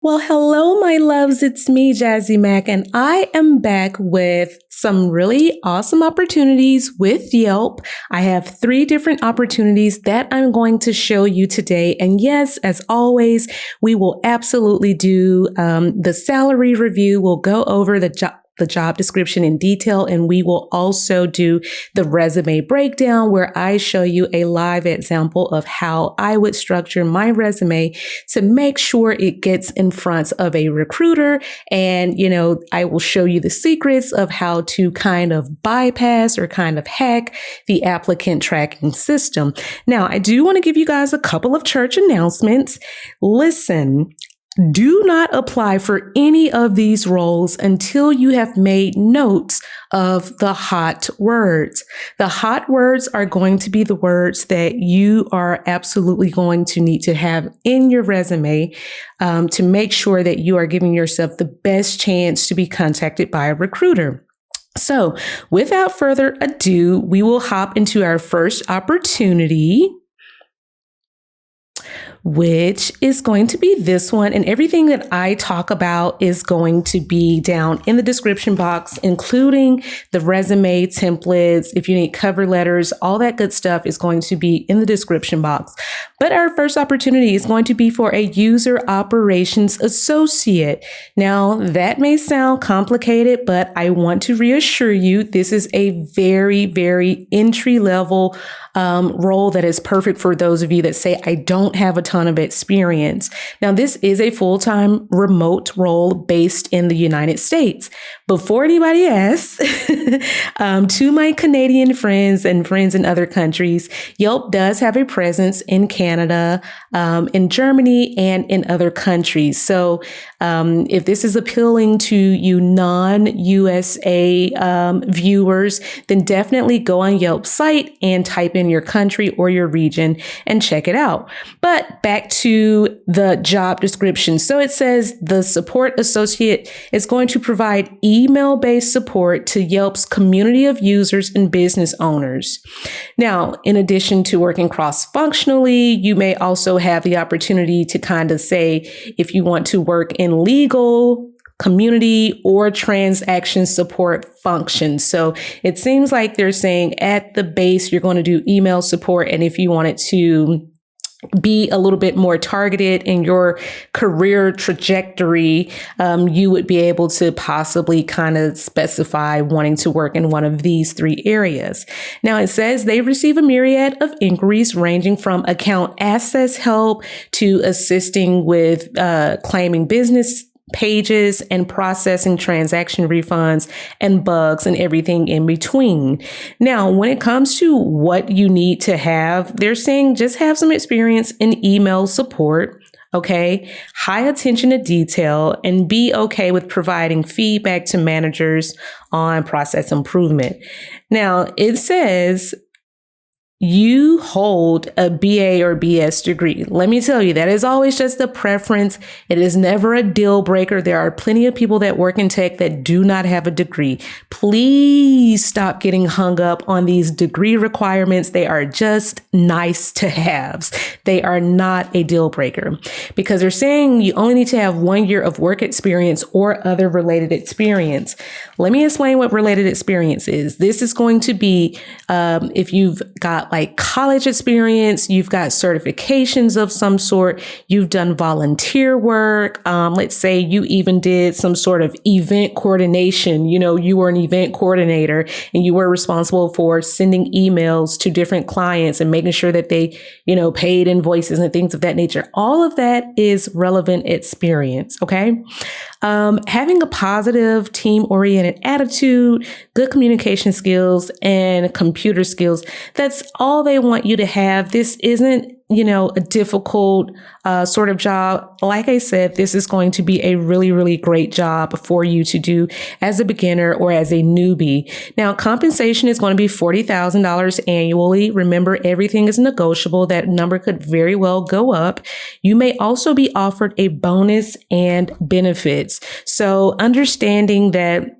Well, hello, my loves. It's me, Jazzy Mac, and I am back with some really awesome opportunities with Yelp. I have 3 different opportunities that I'm going to show you today. And yes, as always, we will absolutely do the salary review. We'll go over the job description in detail, and we will also do the resume breakdown where I show you a live example of how I would structure my resume to make sure it gets in front of a recruiter. And, I will show you the secrets of how to kind of bypass or kind of hack the applicant tracking system. Now, I do want to give you guys a couple of church announcements. Listen, do not apply for any of these roles until you have made notes of the hot words. The hot words are going to be the words that you are absolutely going to need to have in your resume to make sure that you are giving yourself the best chance to be contacted by a recruiter. So without further ado, we will hop into our first opportunity, which is going to be this one. And everything that I talk about is going to be down in the description box, including the resume templates. If you need cover letters, all that good stuff is going to be in the description box. But our first opportunity is going to be for a user operations associate. Now, that may sound complicated, but I want to reassure you, this is a very, very entry level role that is perfect for those of you that say, I don't have a ton of experience. Now, this is a full-time remote role based in the United States. Before anybody asks, to my Canadian friends and friends in other countries, Yelp does have a presence in Canada, in Germany, and in other countries. So if this is appealing to you non-USA viewers, then definitely go on Yelp's site and type in your country or your region and check it out. But back to the job description. So it says the support associate is going to provide email-based support to Yelp's community of users and business owners. Now, in addition to working cross-functionally, you may also have the opportunity to kind of say, if you want to work in legal, community, or transaction support functions. So it seems like they're saying at the base, you're going to do email support. And if you wanted to be a little bit more targeted in your career trajectory, you would be able to possibly kind of specify wanting to work in one of these 3 areas. Now, it says they receive a myriad of inquiries ranging from account access help to assisting with claiming business pages and processing transaction refunds and bugs and everything in between. Now, when it comes to what you need to have, they're saying just have some experience in email support. Okay, high attention to detail, and be okay with providing feedback to managers on process improvement. Now, it says you hold a BA or BS degree. Let me tell you, that is always just a preference. It is never a deal breaker. There are plenty of people that work in tech that do not have a degree. Please stop getting hung up on these degree requirements. They are just nice to haves. They are not a deal breaker because they're saying you only need to have 1 year of work experience or other related experience. Let me explain what related experience is. This is going to be if you've got like college experience, you've got certifications of some sort, you've done volunteer work. Let's say you even did some sort of event coordination. You were an event coordinator and you were responsible for sending emails to different clients and making sure that they, paid invoices and things of that nature. All of that is relevant experience. Okay. Having a positive team-oriented attitude, good communication skills, and computer skills. That's all they want you to have. This isn't, a difficult sort of job. Like I said, this is going to be a really, really great job for you to do as a beginner or as a newbie. Now, compensation is going to be $40,000 annually. Remember, everything is negotiable. That number could very well go up. You may also be offered a bonus and benefits. So understanding that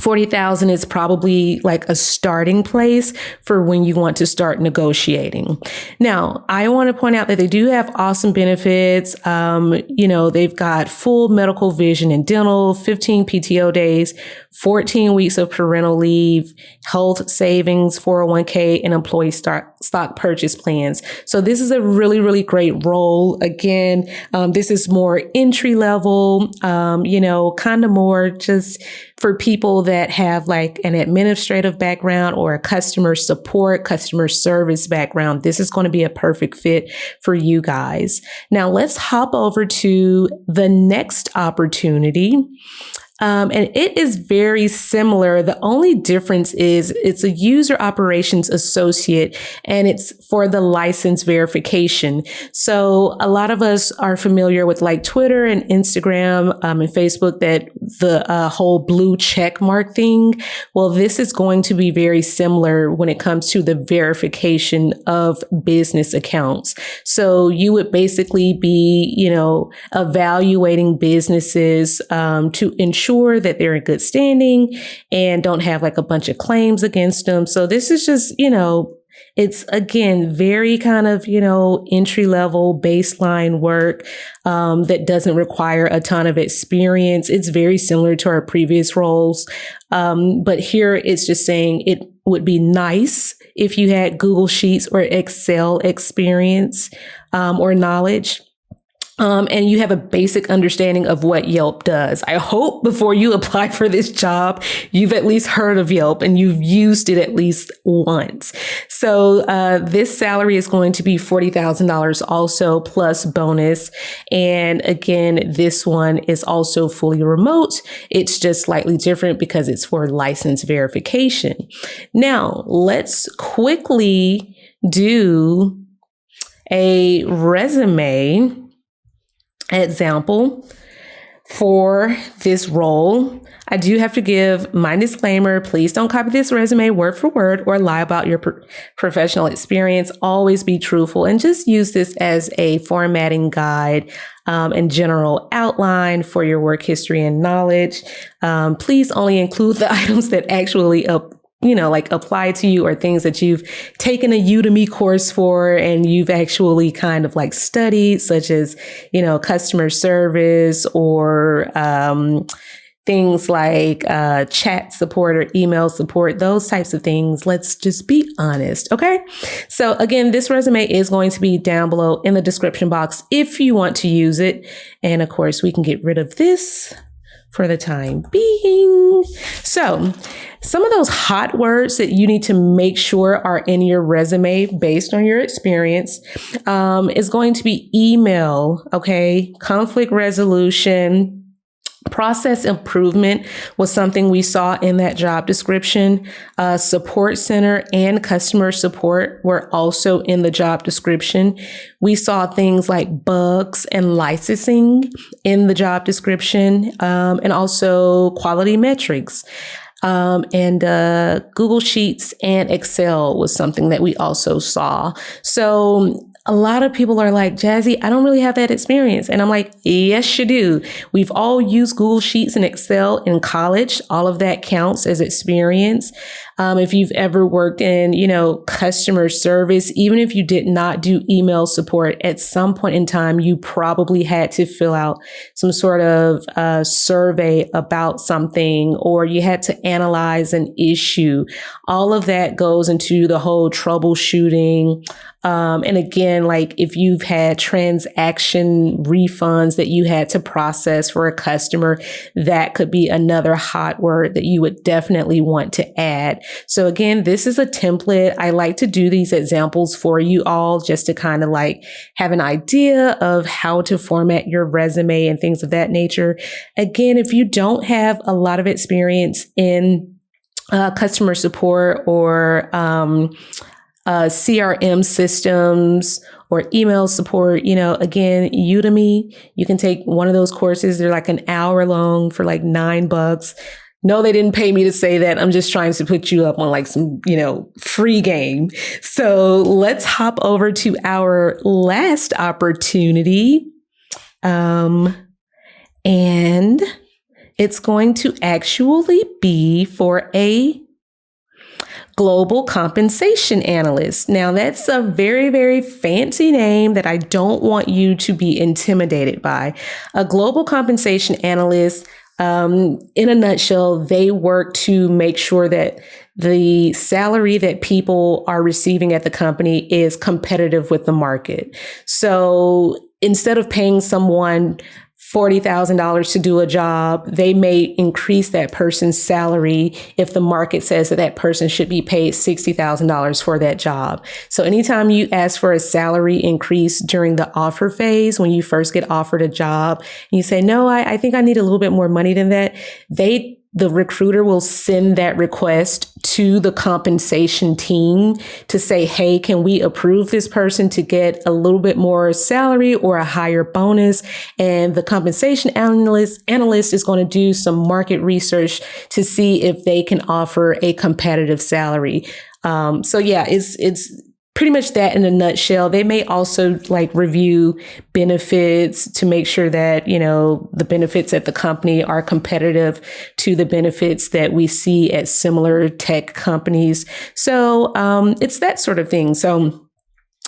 40,000 is probably like a starting place for when you want to start negotiating. Now, I want to point out that they do have awesome benefits. They've got full medical, vision, and dental, 15 PTO days, 14 weeks of parental leave, health savings, 401k, and employee stock purchase plans. So this is a really, really great role. Again, this is more entry level, kind of more just for people that have like an administrative background or a customer support, customer service background. This is going to be a perfect fit for you guys. Now let's hop over to the next opportunity. And it is very similar. The only difference is it's a user operations associate and it's for the license verification. So a lot of us are familiar with like Twitter and Instagram and Facebook, that the whole blue check mark thing. Well, this is going to be very similar when it comes to the verification of business accounts. So you would basically be, evaluating businesses to ensure that they're in good standing and don't have like a bunch of claims against them. So this is just, it's again, very kind of, entry level baseline work that doesn't require a ton of experience. It's very similar to our previous roles. But here it's just saying it would be nice if you had Google Sheets or Excel experience or knowledge. And you have a basic understanding of what Yelp does. I hope before you apply for this job, you've at least heard of Yelp and you've used it at least once. So this salary is going to be $40,000 also plus bonus. And again, this one is also fully remote. It's just slightly different because it's for license verification. Now, let's quickly do a resume example for this role. I do have to give my disclaimer. Please don't copy this resume word for word or lie about your professional experience. Always be truthful and just use this as a formatting guide and general outline for your work history and knowledge. Please only include the items that actually apply to you or things that you've taken a Udemy course for and you've actually kind of like studied, such as, customer service or things like chat support or email support, those types of things. Let's just be honest. Okay. So again, this resume is going to be down below in the description box if you want to use it. And of course, we can get rid of this for the time being. So some of those hot words that you need to make sure are in your resume based on your experience is going to be email, okay, conflict resolution. Process improvement was something we saw in that job description. Support center and customer support were also in the job description. We saw things like bugs and licensing in the job description, and also quality metrics. And Google Sheets and Excel was something that we also saw. So a lot of people are like, Jazzy, I don't really have that experience. And I'm like, yes, you do. We've all used Google Sheets and Excel in college. All of that counts as experience. If you've ever worked in, customer service, even if you did not do email support, at some point in time, you probably had to fill out some sort of survey about something, or you had to analyze an issue. All of that goes into the whole troubleshooting. And again, like if you've had transaction refunds that you had to process for a customer, that could be another hot word that you would definitely want to add. So again, this is a template. I like to do these examples for you all just to kind of like have an idea of how to format your resume and things of that nature. Again, if you don't have a lot of experience in customer support or CRM systems or email support, again, Udemy, you can take one of those courses. They're like an hour long for like $9. No, they didn't pay me to say that. I'm just trying to put you up on like some, free game. So let's hop over to our last opportunity. And It's going to actually be for a global compensation analyst. Now, that's a very, very fancy name that I don't want you to be intimidated by. A global compensation analyst, in a nutshell, they work to make sure that the salary that people are receiving at the company is competitive with the market. So instead of paying someone $40,000 to do a job, they may increase that person's salary if the market says that that person should be paid $60,000 for that job. So anytime you ask for a salary increase during the offer phase, when you first get offered a job, and you say, no, I think I need a little bit more money than that, the recruiter will send that request to the compensation team to say, hey, can we approve this person to get a little bit more salary or a higher bonus? And the compensation analyst is going to do some market research to see if they can offer a competitive salary. So yeah, it's pretty much that in a nutshell. They may also review benefits to make sure that, the benefits at the company are competitive to the benefits that we see at similar tech companies. So it's that sort of thing. So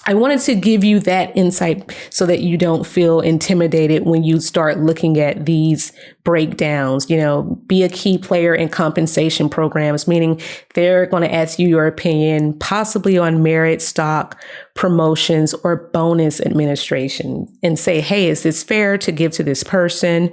I wanted to give you that insight so that you don't feel intimidated when you start looking at these breakdowns. Be a key player in compensation programs, meaning they're going to ask you your opinion, possibly on merit, stock, promotions, or bonus administration, and say, hey, is this fair to give to this person?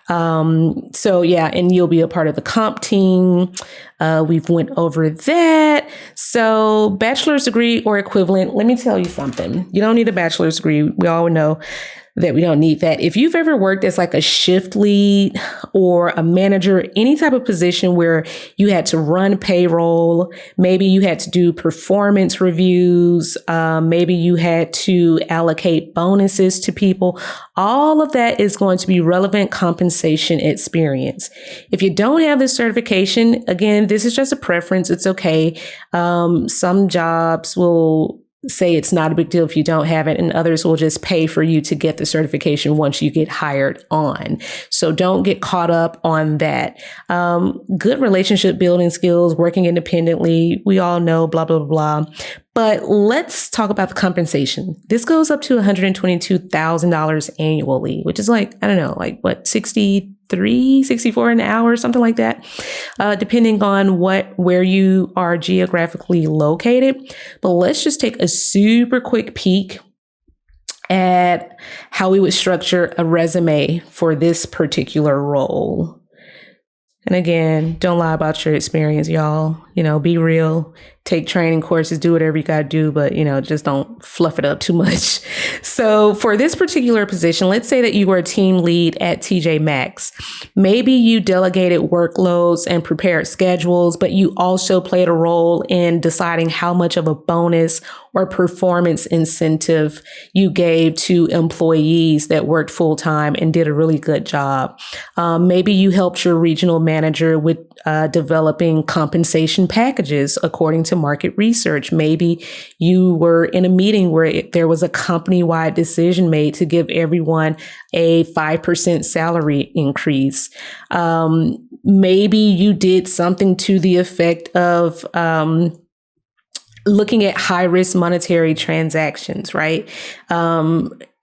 So yeah, and you'll be a part of the comp team. We've went over that. So bachelor's degree or equivalent, let me tell you something. You don't need a bachelor's degree. We all know that we don't need that. If you've ever worked as a shift lead or a manager, any type of position where you had to run payroll, maybe you had to do performance reviews, maybe you had to allocate bonuses to people, all of that is going to be relevant compensation experience. If you don't have this certification, again, this is just a preference. It's okay. Some jobs will say it's not a big deal if you don't have it, and others will just pay for you to get the certification once you get hired on. So don't get caught up on that. Good relationship building skills, working independently. We all know, blah, blah, blah. But let's talk about the compensation. This goes up to $122,000 annually, which is 64 an hour, something like that, depending on where you are geographically located. But let's just take a super quick peek at how we would structure a resume for this particular role. And again, don't lie about your experience, y'all. Be real, take training courses, do whatever you got to do, but, just don't fluff it up too much. So for this particular position, let's say that you were a team lead at TJ Maxx. Maybe you delegated workloads and prepared schedules, but you also played a role in deciding how much of a bonus or performance incentive you gave to employees that worked full time and did a really good job. Maybe you helped your regional manager with developing compensation packages according to market research. Maybe you were in a meeting where there was a company-wide decision made to give everyone a 5% salary increase. Maybe you did something to the effect of looking at high-risk monetary transactions, right?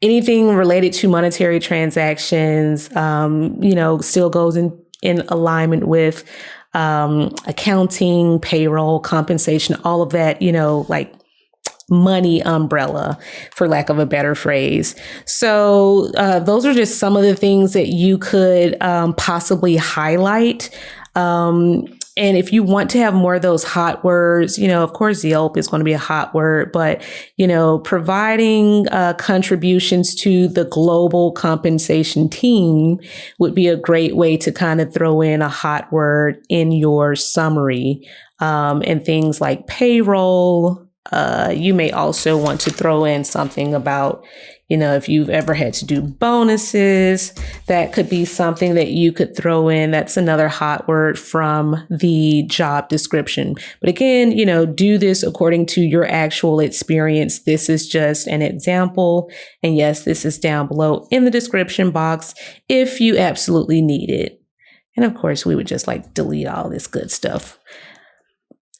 Anything related to monetary transactions, still goes in alignment with accounting, payroll, compensation, all of that, money umbrella, for lack of a better phrase. So those are just some of the things that you could possibly highlight. And if you want to have more of those hot words, of course, Yelp is going to be a hot word, but, providing contributions to the global compensation team would be a great way to kind of throw in a hot word in your summary. And things like payroll. You may also want to throw in something about, if you've ever had to do bonuses, that could be something that you could throw in. That's another hot word from the job description. But again, do this according to your actual experience. This is just an example. And yes, this is down below in the description box if you absolutely need it. And of course, we would just like delete all this good stuff.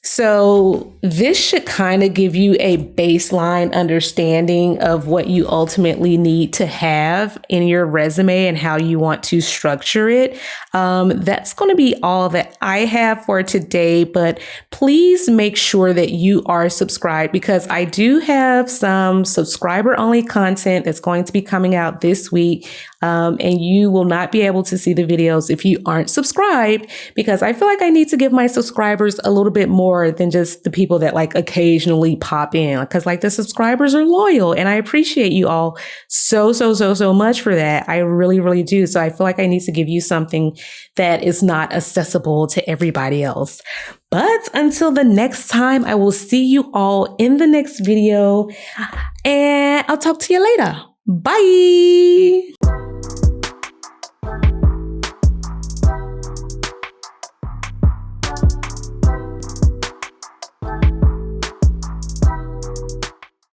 So this should kind of give you a baseline understanding of what you ultimately need to have in your resume and how you want to structure it. That's going to be all that I have for today, but please make sure that you are subscribed because I do have some subscriber only content that's going to be coming out this week. And you will not be able to see the videos if you aren't subscribed because I feel like I need to give my subscribers a little bit more than just the people that like occasionally pop in because like the subscribers are loyal and I appreciate you all so much for that. I really, really do. So I feel like I need to give you something that is not accessible to everybody else. But until the next time, I will see you all in the next video and I'll talk to you later. Bye.